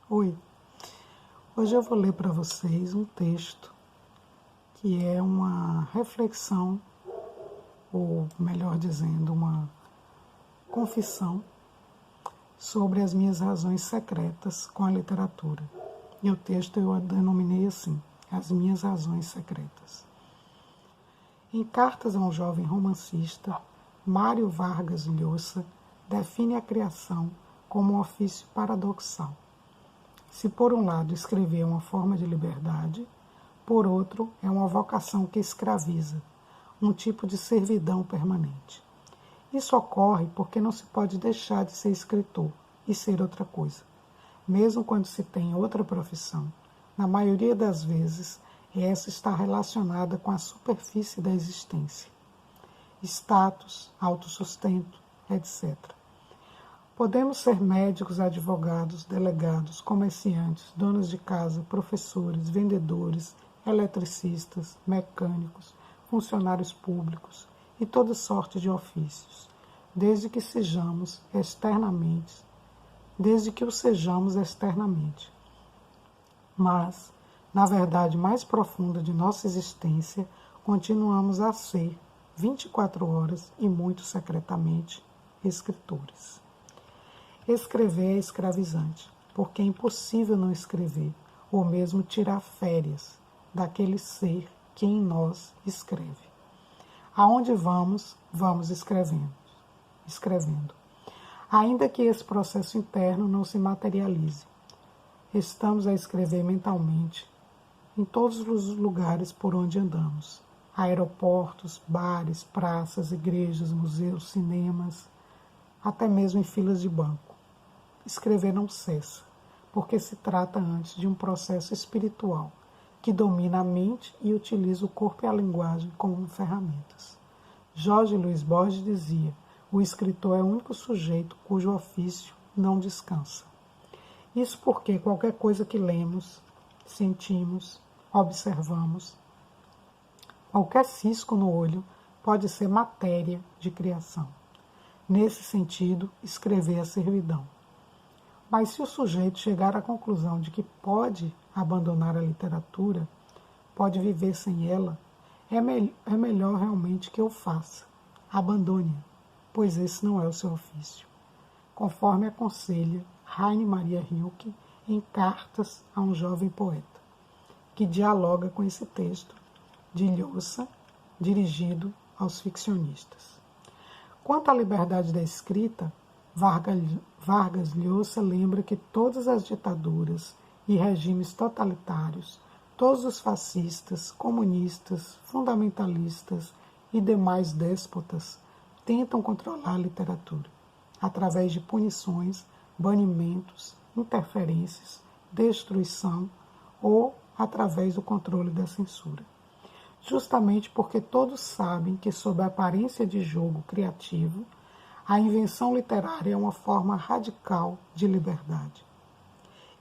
Oi, hoje eu vou ler para vocês um texto que é uma reflexão, ou melhor dizendo, uma confissão sobre as minhas razões secretas com a literatura. E o texto eu denominei assim, As Minhas Razões Secretas. Em Cartas a um Jovem Romancista, Mário Vargas Llosa define a criação como um ofício paradoxal. Se por um lado escrever é uma forma de liberdade, por outro é uma vocação que escraviza, um tipo de servidão permanente. Isso ocorre porque não se pode deixar de ser escritor e ser outra coisa. Mesmo quando se tem outra profissão, na maioria das vezes essa está relacionada com a superfície da existência. Status, autossustento, etc. Podemos ser médicos, advogados, delegados, comerciantes, donos de casa, professores, vendedores, eletricistas, mecânicos, funcionários públicos e toda sorte de ofícios, desde que o sejamos externamente. Mas, na verdade mais profunda de nossa existência, continuamos a ser, 24 horas e muito secretamente, escritores. Escrever é escravizante, porque é impossível não escrever, ou mesmo tirar férias daquele ser que em nós escreve. Aonde vamos, vamos escrevendo. Ainda que esse processo interno não se materialize, estamos a escrever mentalmente em todos os lugares por onde andamos. Aeroportos, bares, praças, igrejas, museus, cinemas, até mesmo em filas de banco. Escrever não cessa, porque se trata antes de um processo espiritual que domina a mente e utiliza o corpo e a linguagem como ferramentas. Jorge Luiz Borges dizia: o escritor é o único sujeito cujo ofício não descansa. Isso porque qualquer coisa que lemos, sentimos, observamos, qualquer cisco no olho pode ser matéria de criação. Nesse sentido, escrever é servidão. Mas se o sujeito chegar à conclusão de que pode abandonar a literatura, pode viver sem ela, é melhor realmente que eu faça. Abandone-a, pois esse não é o seu ofício. Conforme aconselha Raine Maria Rilke em Cartas a um Jovem Poeta, que dialoga com esse texto de Llosa, dirigido aos ficcionistas. Quanto à liberdade da escrita, Vargas Llosa lembra que todas as ditaduras e regimes totalitários, todos os fascistas, comunistas, fundamentalistas e demais déspotas tentam controlar a literatura, através de punições, banimentos, interferências, destruição ou através do controle da censura. Justamente porque todos sabem que, sob a aparência de jogo criativo, a invenção literária é uma forma radical de liberdade.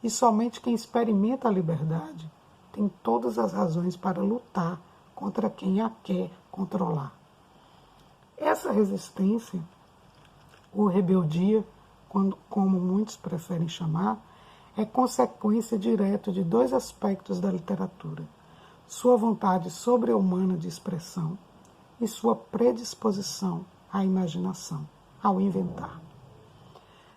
E somente quem experimenta a liberdade tem todas as razões para lutar contra quem a quer controlar. Essa resistência, ou rebeldia, como muitos preferem chamar, é consequência direta de dois aspectos da literatura: sua vontade sobre-humana de expressão e sua predisposição à imaginação, ao inventar.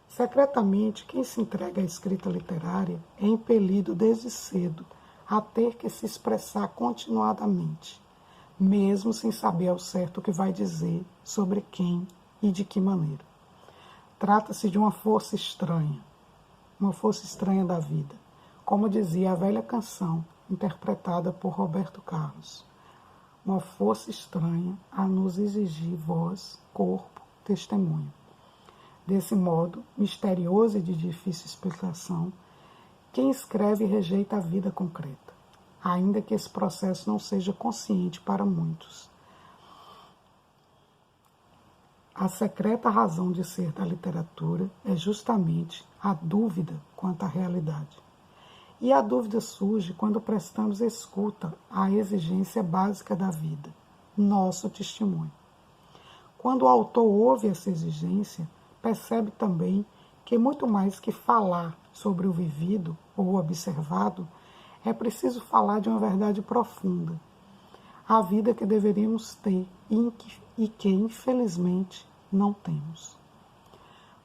Secretamente, quem se entrega à escrita literária é impelido desde cedo a ter que se expressar continuadamente, mesmo sem saber ao certo o que vai dizer, sobre quem e de que maneira. Trata-se de uma força estranha da vida, como dizia a velha canção interpretada por Roberto Carlos. Uma força estranha a nos exigir voz, corpo, testemunho. Desse modo, misterioso e de difícil explicação, quem escreve rejeita a vida concreta, ainda que esse processo não seja consciente para muitos. A secreta razão de ser da literatura é justamente a dúvida quanto à realidade. E a dúvida surge quando prestamos escuta à exigência básica da vida, nosso testemunho. Quando o autor ouve essa exigência, percebe também que muito mais que falar sobre o vivido ou observado, é preciso falar de uma verdade profunda. A vida que deveríamos ter e que, infelizmente, não temos.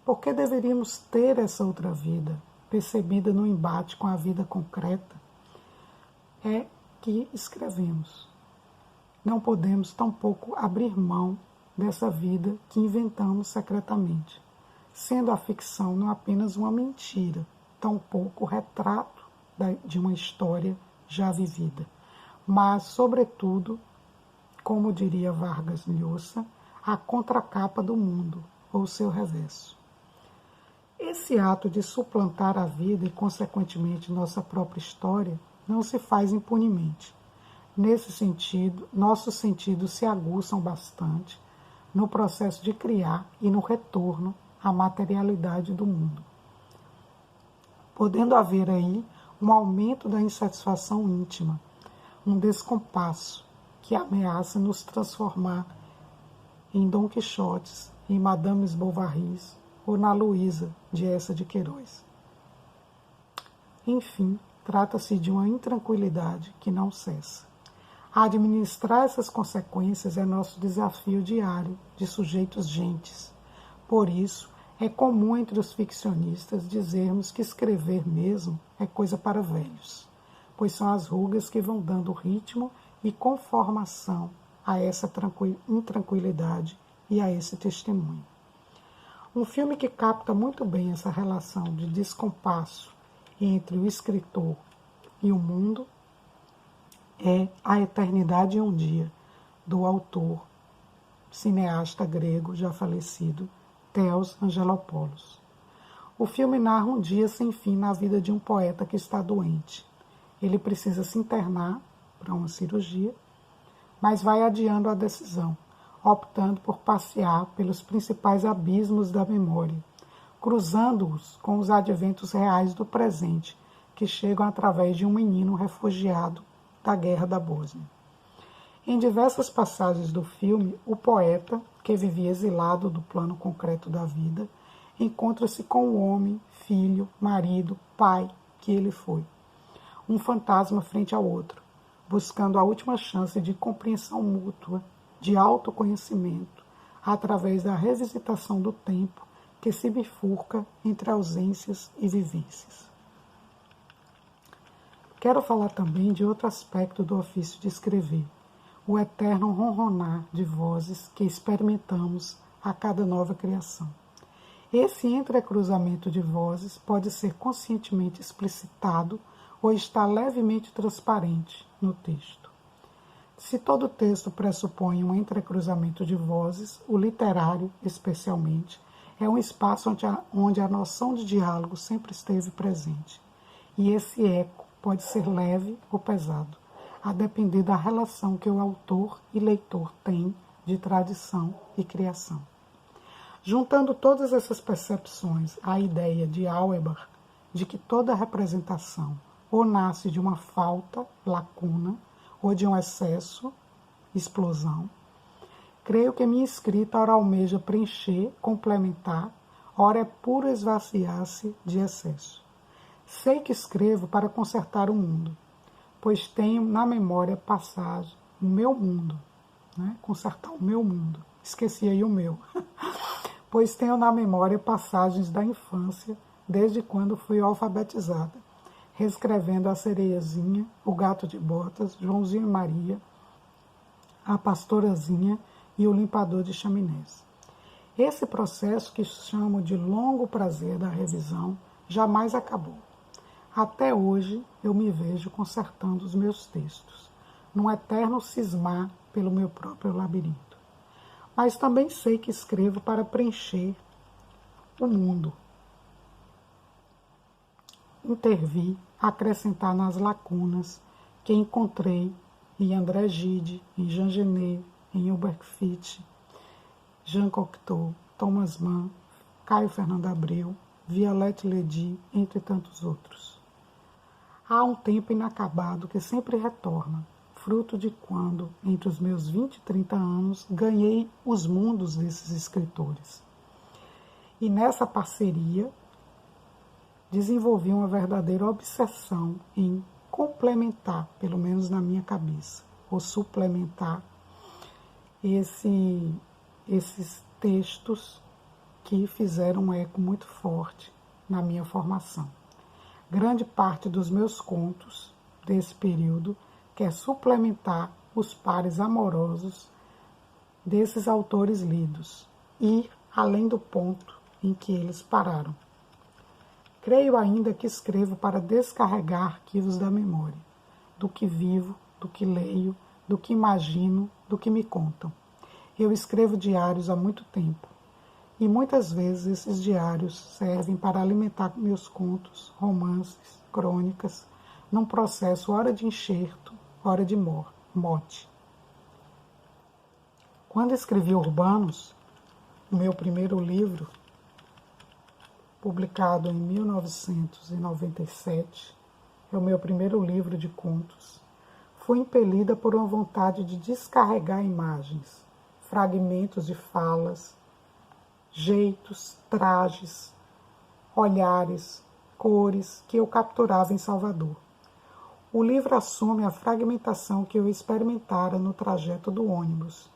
Por que deveríamos ter essa outra vida, percebida no embate com a vida concreta? É que escrevemos. Não podemos tampouco abrir mão dessa vida que inventamos secretamente, sendo a ficção não apenas uma mentira, tampouco o retrato de uma história já vivida, mas, sobretudo, como diria Vargas Llosa, a contracapa do mundo, ou seu reverso. Esse ato de suplantar a vida e, consequentemente, nossa própria história, não se faz impunemente. Nesse sentido, nossos sentidos se aguçam bastante no processo de criar e no retorno à materialidade do mundo, podendo haver aí um aumento da insatisfação íntima, um descompasso que ameaça nos transformar em Dom Quixotes, em Madames Bovarys ou na Luísa de Eça de Queiroz. Enfim, trata-se de uma intranquilidade que não cessa. Administrar essas consequências é nosso desafio diário de sujeitos gentes. Por isso, é comum entre os ficcionistas dizermos que escrever mesmo é coisa para velhos, pois são as rugas que vão dando ritmo e conformação a essa intranquilidade e a esse testemunho. Um filme que capta muito bem essa relação de descompasso entre o escritor e o mundo é A Eternidade em um Dia, do autor, cineasta grego já falecido, Theos Angelopoulos. O filme narra um dia sem fim na vida de um poeta que está doente. Ele precisa se internar para uma cirurgia, mas vai adiando a decisão, optando por passear pelos principais abismos da memória, cruzando-os com os adventos reais do presente, que chegam através de um menino refugiado da Guerra da Bósnia. Em diversas passagens do filme, o poeta, que vivia exilado do plano concreto da vida, encontra-se com o homem, filho, marido, pai que ele foi. Um fantasma frente ao outro, buscando a última chance de compreensão mútua, de autoconhecimento, através da revisitação do tempo que se bifurca entre ausências e vivências. Quero falar também de outro aspecto do ofício de escrever, o eterno ronronar de vozes que experimentamos a cada nova criação. Esse entrecruzamento de vozes pode ser conscientemente explicitado ou está levemente transparente no texto. Se todo texto pressupõe um entrecruzamento de vozes, o literário, especialmente, é um espaço onde a noção de diálogo sempre esteve presente. E esse eco pode ser leve ou pesado, a depender da relação que o autor e leitor têm de tradição e criação. Juntando todas essas percepções à ideia de Auerbach de que toda representação ou nasce de uma falta, lacuna, ou de um excesso, explosão, creio que minha escrita ora almeja preencher, complementar, ora é puro esvaziar-se de excesso. Sei que escrevo para consertar o mundo, pois tenho na memória passagem, o meu mundo, consertar o meu mundo, esqueci aí o meu, pois tenho na memória passagens da infância, desde quando fui alfabetizada, reescrevendo a Sereiazinha, o Gato de Botas, Joãozinho e Maria, a Pastorazinha e o Limpador de Chaminés. Esse processo, que chamo de longo prazer da revisão, jamais acabou. Até hoje eu me vejo consertando os meus textos, num eterno cismar pelo meu próprio labirinto. Mas também sei que escrevo para preencher o mundo, intervir, acrescentar nas lacunas que encontrei em André Gide, em Jean Genet, em Hubert Fitch, Jean Cocteau, Thomas Mann, Caio Fernando Abreu, Violette Ledy, entre tantos outros. Há um tempo inacabado que sempre retorna, fruto de quando, entre os meus 20 e 30 anos, ganhei os mundos desses escritores. E nessa parceria, desenvolvi uma verdadeira obsessão em complementar, pelo menos na minha cabeça, ou suplementar esses textos que fizeram um eco muito forte na minha formação. Grande parte dos meus contos desse período quer suplementar os pares amorosos desses autores lidos, ir além do ponto em que eles pararam. Creio ainda que escrevo para descarregar arquivos da memória, do que vivo, do que leio, do que imagino, do que me contam. Eu escrevo diários há muito tempo, e muitas vezes esses diários servem para alimentar meus contos, romances, crônicas, num processo hora de enxerto, hora de mote. Quando escrevi Urbanos, o meu primeiro livro, publicado em 1997, é o meu primeiro livro de contos, fui impelida por uma vontade de descarregar imagens, fragmentos de falas, jeitos, trajes, olhares, cores que eu capturava em Salvador. O livro assume a fragmentação que eu experimentara no trajeto do ônibus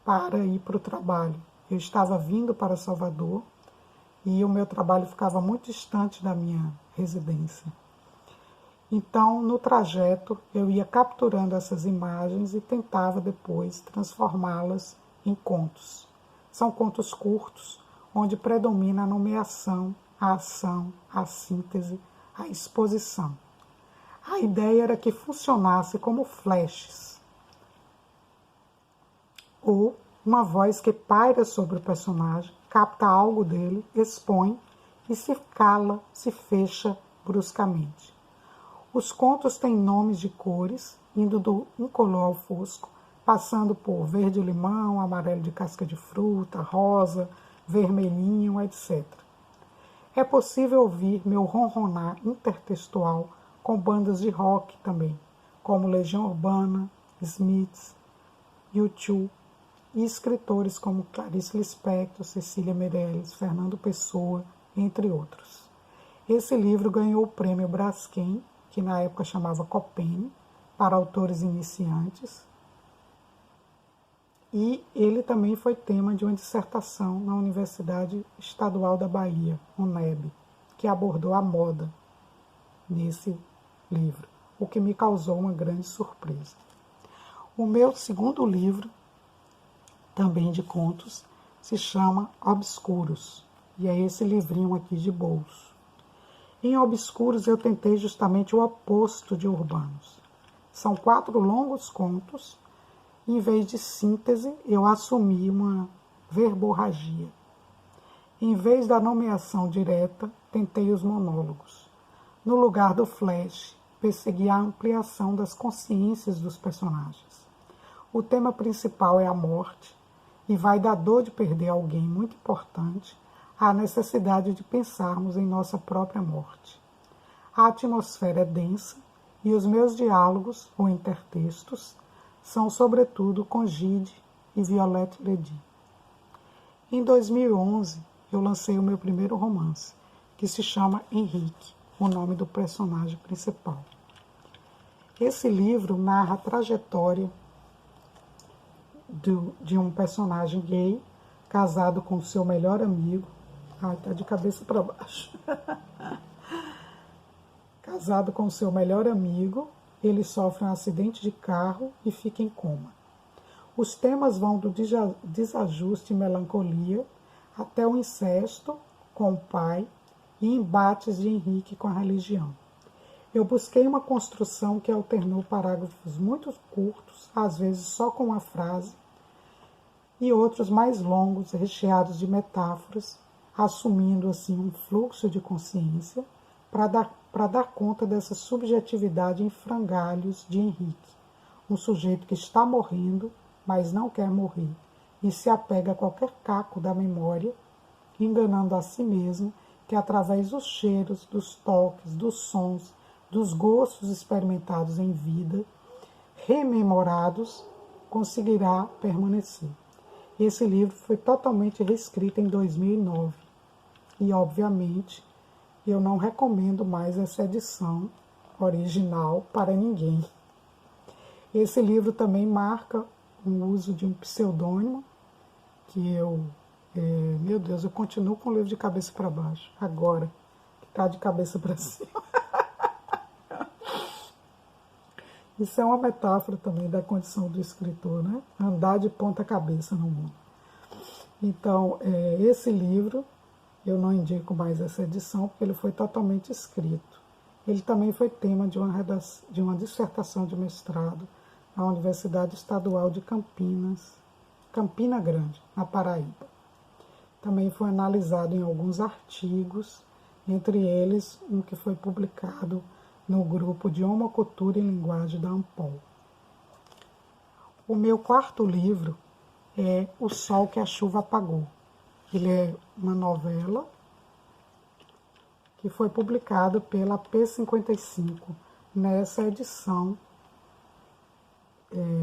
para ir para o trabalho. Eu estava vindo para Salvador e o meu trabalho ficava muito distante da minha residência. Então, no trajeto, eu ia capturando essas imagens e tentava depois transformá-las em contos. São contos curtos, onde predomina a nomeação, a ação, a síntese, a exposição. A ideia era que funcionasse como flashes, ou uma voz que paira sobre o personagem, capta algo dele, expõe e se cala, se fecha bruscamente. Os contos têm nomes de cores, indo do incolor ao fosco, passando por verde-limão, amarelo de casca de fruta, rosa, vermelhinho, etc. É possível ouvir meu ronronar intertextual com bandas de rock também, como Legião Urbana, Smiths, U2, e escritores como Clarice Lispector, Cecília Meirelles, Fernando Pessoa, entre outros. Esse livro ganhou o prêmio Braskem, que na época chamava Copene, para autores iniciantes, e ele também foi tema de uma dissertação na Universidade Estadual da Bahia, UNEB, que abordou a moda nesse livro, o que me causou uma grande surpresa. O meu segundo livro, também de contos, se chama Obscuros, e é esse livrinho aqui de bolso. Em Obscuros eu tentei justamente o oposto de Urbanos. São 4 longos contos, e em vez de síntese eu assumi uma verborragia. Em vez da nomeação direta, tentei os monólogos. No lugar do flash, persegui a ampliação das consciências dos personagens. O tema principal é a morte, e vai da dor de perder alguém muito importante à necessidade de pensarmos em nossa própria morte. A atmosfera é densa e os meus diálogos, ou intertextos, são sobretudo com Gide e Violette Ledy. Em 2011, eu lancei o meu primeiro romance, que se chama Henrique, o nome do personagem principal. Esse livro narra a trajetória de um personagem gay, casado com seu melhor amigo. Está de cabeça para baixo. Casado com seu melhor amigo, ele sofre um acidente de carro e fica em coma. Os temas vão do desajuste e melancolia até o incesto com o pai e embates de Henrique com a religião. Eu busquei uma construção que alternou parágrafos muito curtos, às vezes só com uma frase, e outros mais longos, recheados de metáforas, assumindo assim um fluxo de consciência para dar conta dessa subjetividade em frangalhos de Henrique, um sujeito que está morrendo, mas não quer morrer, e se apega a qualquer caco da memória, enganando a si mesmo que através dos cheiros, dos toques, dos sons, dos gostos experimentados em vida, rememorados, conseguirá permanecer. Esse livro foi totalmente reescrito em 2009 e, obviamente, Eu não recomendo mais essa edição original para ninguém. Esse livro também marca o uso de um pseudônimo, que meu Deus, eu continuo com o livro de cabeça para baixo, agora, que está de cabeça para cima. Isso é uma metáfora também da condição do escritor, né? Andar de ponta cabeça no mundo. Então, esse livro, eu não indico mais essa edição, porque ele foi totalmente escrito. Ele também foi tema de uma dissertação de mestrado na Universidade Estadual de Campinas, Campina Grande, na Paraíba. Também foi analisado em alguns artigos, entre eles um que foi publicado no grupo de Homocultura e Linguagem da Ampol. O meu quarto livro é O Sol que a Chuva Apagou. Ele é uma novela que foi publicado pela P55 nessa edição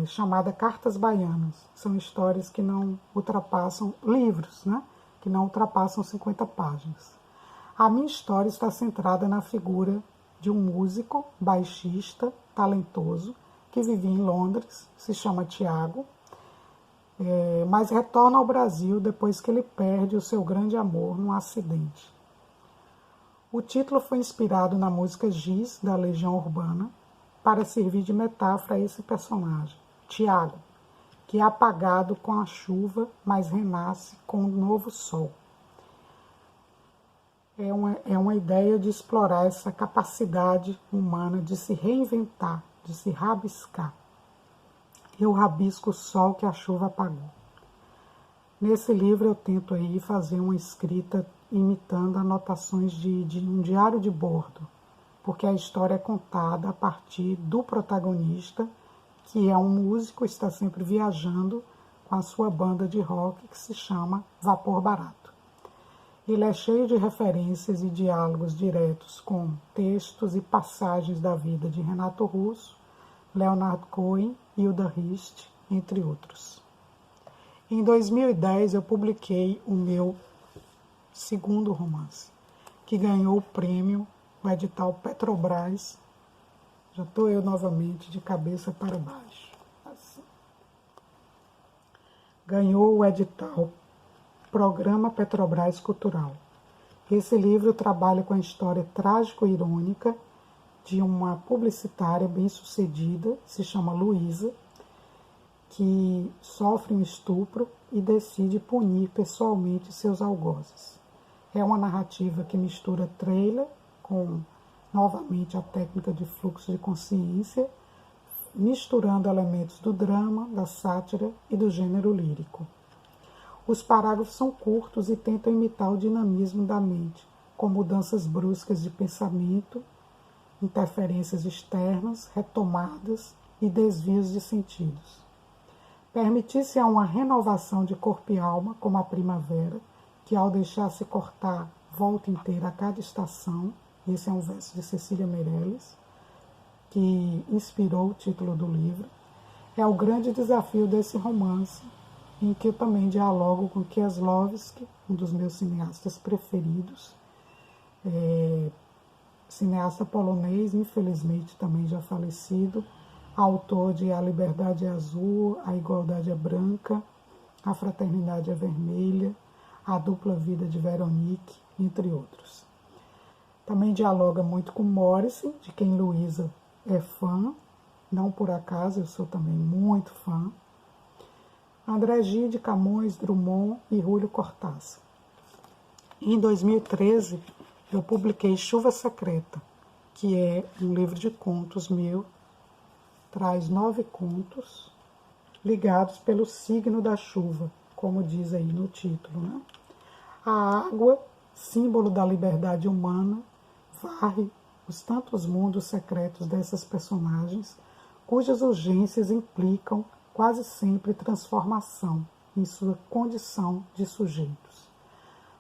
chamada Cartas Baianas. São histórias que não ultrapassam, livros, né? Que não ultrapassam 50 páginas. A minha história está centrada na figura de um músico, baixista, talentoso, que vivia em Londres, se chama Tiago, mas retorna ao Brasil depois que ele perde o seu grande amor num acidente. O título foi inspirado na música Giz, da Legião Urbana, para servir de metáfora a esse personagem, Tiago, que é apagado com a chuva, mas renasce com um novo sol. É uma ideia de explorar essa capacidade humana de se reinventar, de se rabiscar. Eu rabisco o sol que a chuva apagou. Nesse livro eu tento aí fazer uma escrita imitando anotações de um diário de bordo, porque a história é contada a partir do protagonista, que é um músico, está sempre viajando com a sua banda de rock que se chama Vapor Barato. Ele é cheio de referências e diálogos diretos com textos e passagens da vida de Renato Russo, Leonard Cohen, Hilda Hilst, entre outros. Em 2010 eu publiquei o meu segundo romance, que ganhou o prêmio, o edital Petrobras. Já estou eu novamente de cabeça para baixo. Assim. Ganhou o edital Programa Petrobras Cultural. Esse livro trabalha com a história trágico-irônica de uma publicitária bem-sucedida, se chama Luísa, que sofre um estupro e decide punir pessoalmente seus algozes. É uma narrativa que mistura trailer com, novamente, a técnica de fluxo de consciência, misturando elementos do drama, da sátira e do gênero lírico. Os parágrafos são curtos e tentam imitar o dinamismo da mente, com mudanças bruscas de pensamento, interferências externas, retomadas e desvios de sentidos. Permitir-se a uma renovação de corpo e alma, como a primavera, que ao deixar-se cortar, volta inteira a cada estação. Esse é um verso de Cecília Meirelles, que inspirou o título do livro. É o grande desafio desse romance, em que eu também dialogo com Kieslowski, um dos meus cineastas preferidos, cineasta polonês, infelizmente também já falecido, autor de A Liberdade é Azul, A Igualdade é Branca, A Fraternidade é Vermelha, A Dupla Vida de Veronique, entre outros. Também dialoga muito com Morrissey, de quem Luísa é fã, não por acaso, eu sou também muito fã. André Gide, Camões, Drummond e Júlio Cortázar. Em 2013, eu publiquei Chuva Secreta, que é um livro de contos meu, traz 9 contos ligados pelo signo da chuva, como diz aí no título, né? A água, símbolo da liberdade humana, varre os tantos mundos secretos dessas personagens, cujas urgências implicam quase sempre transformação em sua condição de sujeitos.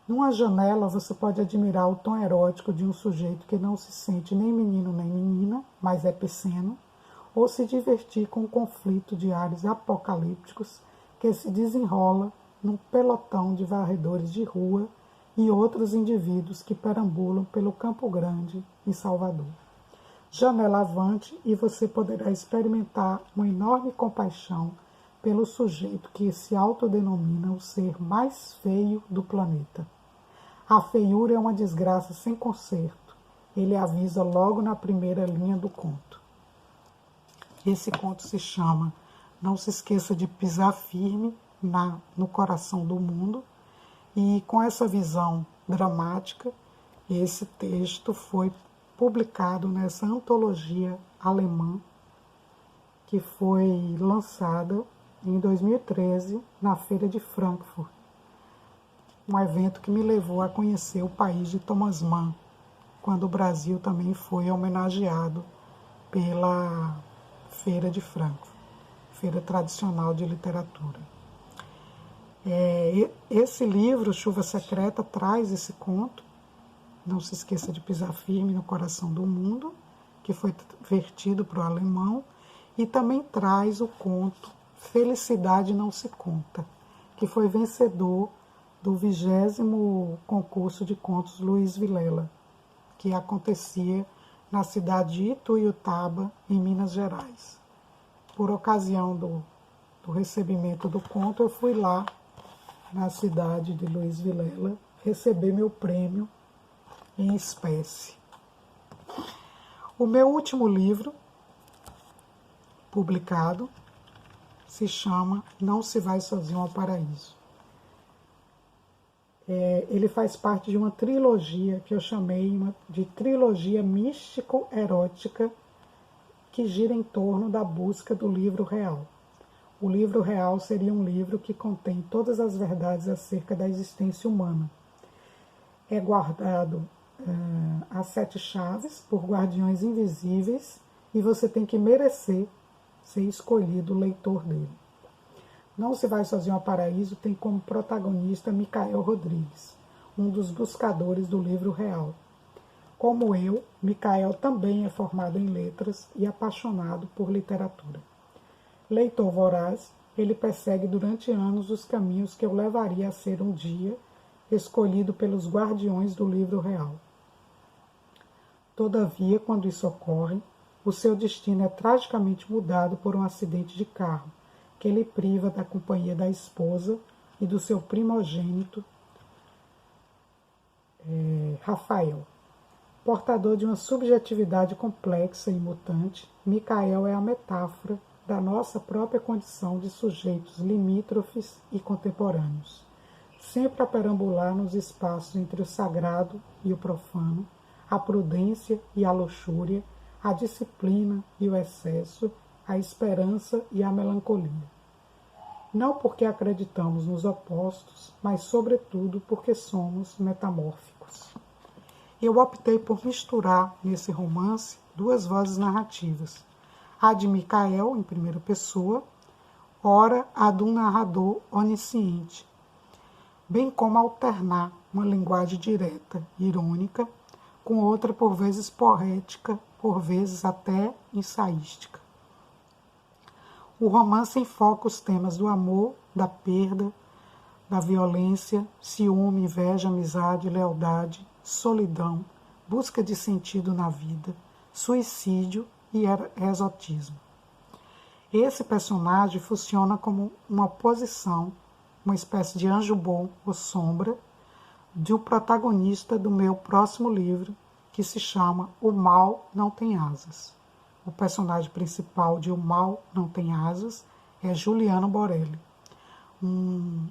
Numa janela você pode admirar o tom erótico de um sujeito que não se sente nem menino nem menina, mas é pisceno, ou se divertir com o conflito de ares apocalípticos que se desenrola num pelotão de varredores de rua e outros indivíduos que perambulam pelo Campo Grande, em Salvador. Janela avante e você poderá experimentar uma enorme compaixão pelo sujeito que se autodenomina o ser mais feio do planeta. A feiura é uma desgraça sem conserto. Ele avisa logo na primeira linha do conto. Esse conto se chama Não se esqueça de pisar firme no coração do mundo. E com essa visão dramática, esse texto foi publicado nessa antologia alemã que foi lançada em 2013 na Feira de Frankfurt. Um evento que me levou a conhecer o país de Thomas Mann, quando o Brasil também foi homenageado pela Feira de Frankfurt, Feira Tradicional de Literatura. Esse livro, Chuva Secreta, traz esse conto, Não se esqueça de pisar firme no coração do mundo, que foi vertido para o alemão, e também traz o conto Felicidade Não Se Conta, que foi vencedor do 20º concurso de contos Luiz Vilela, que acontecia na cidade de Ituiutaba, em Minas Gerais. Por ocasião do recebimento do conto, eu fui lá na cidade de Luiz Vilela receber meu prêmio em espécie. O meu último livro publicado se chama Não se vai sozinho ao paraíso. Ele faz parte de uma trilogia que eu chamei de trilogia místico-erótica, que gira em torno da busca do livro real. O livro real seria um livro que contém todas as verdades acerca da existência humana. É guardado a 7 chaves por guardiões invisíveis e você tem que merecer ser escolhido o leitor dele. Não se vai sozinho ao paraíso tem como protagonista Micael Rodrigues, um dos buscadores do livro real. Como eu, Micael também é formado em letras e apaixonado por literatura. Leitor voraz, ele persegue durante anos os caminhos que eu levaria a ser um dia escolhido pelos guardiões do livro real. Todavia, quando isso ocorre, o seu destino é tragicamente mudado por um acidente de carro, que ele priva da companhia da esposa e do seu primogênito, Rafael. Portador de uma subjetividade complexa e mutante, Micael é a metáfora da nossa própria condição de sujeitos limítrofes e contemporâneos, sempre a perambular nos espaços entre o sagrado e o profano, a prudência e a luxúria, a disciplina e o excesso, a esperança e a melancolia. Não porque acreditamos nos opostos, mas sobretudo porque somos metamórficos. Eu optei por misturar nesse romance 2 vozes narrativas, a de Micael, em primeira pessoa, ora a de um narrador onisciente, bem como alternar uma linguagem direta, irônica, com outra por vezes poética, por vezes até ensaística. O romance enfoca os temas do amor, da perda, da violência, ciúme, inveja, amizade, lealdade, solidão, busca de sentido na vida, suicídio e exotismo. Esse personagem funciona como uma oposição, uma espécie de anjo bom ou sombra, de um protagonista do meu próximo livro, que se chama O Mal Não Tem Asas. O personagem principal de O Mal Não Tem Asas é Juliano Borelli, um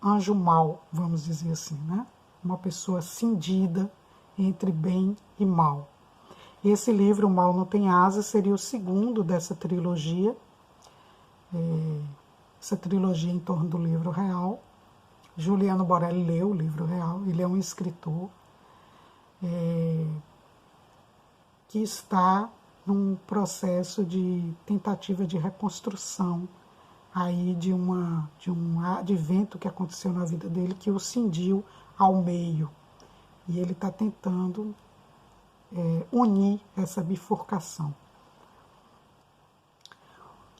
anjo mau, vamos dizer assim, né? Uma pessoa cindida entre bem e mal. Esse livro, O Mal Não Tem Asas, seria o segundo dessa trilogia, essa trilogia em torno do livro real. Juliano Borelli leu o livro real, ele é um escritor que está num processo de tentativa de reconstrução aí de um advento que aconteceu na vida dele, que o cindiu ao meio. E ele está tentando unir essa bifurcação.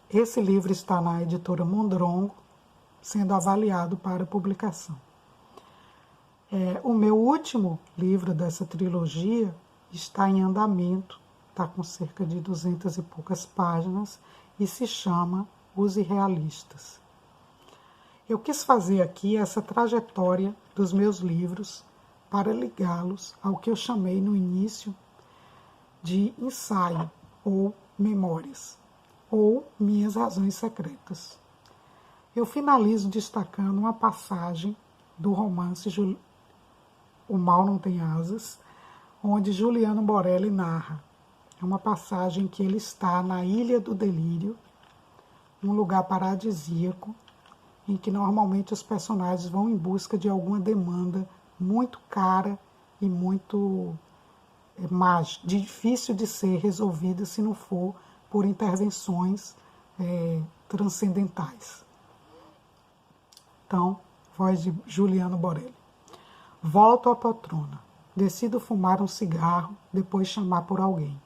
Esse livro está na editora Mondrongo, sendo avaliado para publicação. O meu último livro dessa trilogia está em andamento, está com cerca de 200 e poucas páginas e se chama Os Irrealistas. Eu quis fazer aqui essa trajetória dos meus livros para ligá-los ao que eu chamei no início de ensaio ou memórias, ou minhas razões secretas. Eu finalizo destacando uma passagem do romance O Mal Não Tem Asas, onde Juliano Borelli narra. É uma passagem que ele está na Ilha do Delírio, um lugar paradisíaco, em que normalmente os personagens vão em busca de alguma demanda muito cara e muito difícil de ser resolvida se não for por intervenções transcendentais. Então, voz de Juliano Borelli. Volto à poltrona. Decido fumar um cigarro, depois chamar por alguém.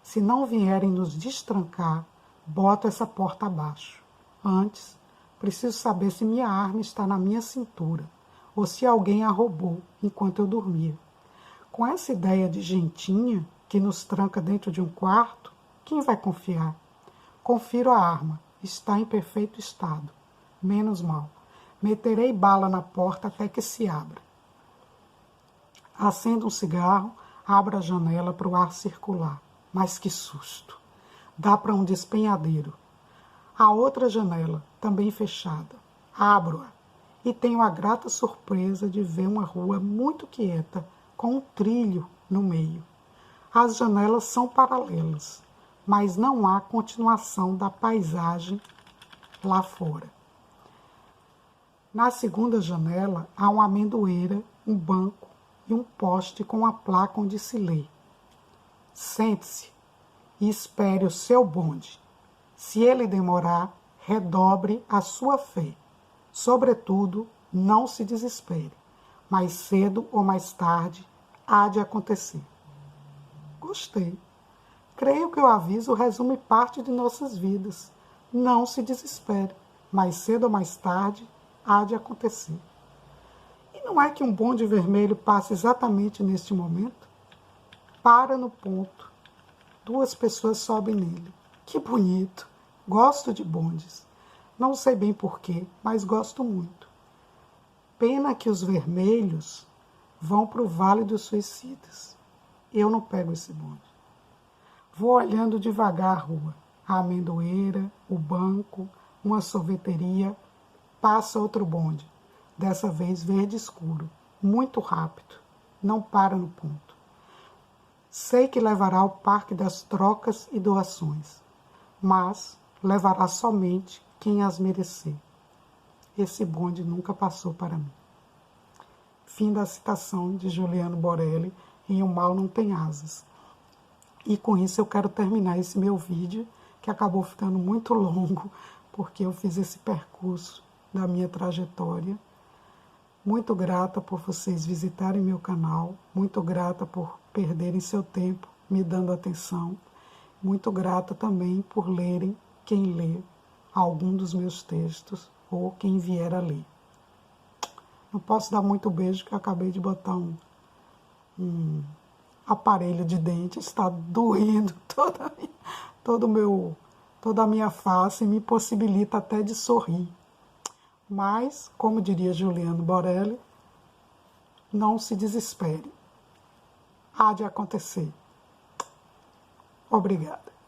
Se não vierem nos destrancar, boto essa porta abaixo. Antes, preciso saber se minha arma está na minha cintura ou se alguém a roubou enquanto eu dormia. Com essa ideia de gentinha que nos tranca dentro de um quarto, quem vai confiar? Confiro a arma. Está em perfeito estado. Menos mal. Meterei bala na porta até que se abra. Acendo um cigarro, abro a janela para o ar circular. Mas que susto! Dá para um despenhadeiro. A outra janela, também fechada. Abro-a e tenho a grata surpresa de ver uma rua muito quieta, com um trilho no meio. As janelas são paralelas, mas não há continuação da paisagem lá fora. Na segunda janela há uma amendoeira, um banco e um poste com uma placa onde se lê: sente-se e espere o seu bonde. Se ele demorar, redobre a sua fé. Sobretudo, não se desespere. Mais cedo ou mais tarde, há de acontecer. Gostei. Creio que o aviso resume parte de nossas vidas. Não se desespere. Mais cedo ou mais tarde, há de acontecer. E não é que um bonde vermelho passe exatamente neste momento? Para no ponto. 2 pessoas sobem nele. Que bonito. Gosto de bondes. Não sei bem porquê, mas gosto muito. Pena que os vermelhos vão para o Vale dos Suicidas. Eu não pego esse bonde. Vou olhando devagar a rua. A amendoeira, o banco, uma sorveteria. Passa outro bonde. Dessa vez verde escuro. Muito rápido. Não para no ponto. Sei que levará ao Parque das Trocas e Doações. Mas levará somente quem as merecer. Esse bonde nunca passou para mim. Fim da citação de Juliano Borelli em O Mal Não Tem Asas. E com isso eu quero terminar esse meu vídeo, que acabou ficando muito longo, porque eu fiz esse percurso da minha trajetória. Muito grata por vocês visitarem meu canal, muito grata por perderem seu tempo me dando atenção, muito grata também por lerem, quem lê algum dos meus textos ou quem vier a ler. Não posso dar muito beijo, que eu acabei de botar um aparelho de dente, está doendo toda a minha face e me possibilita até de sorrir. Mas, como diria Juliano Borelli, não se desespere. Há de acontecer. Obrigada.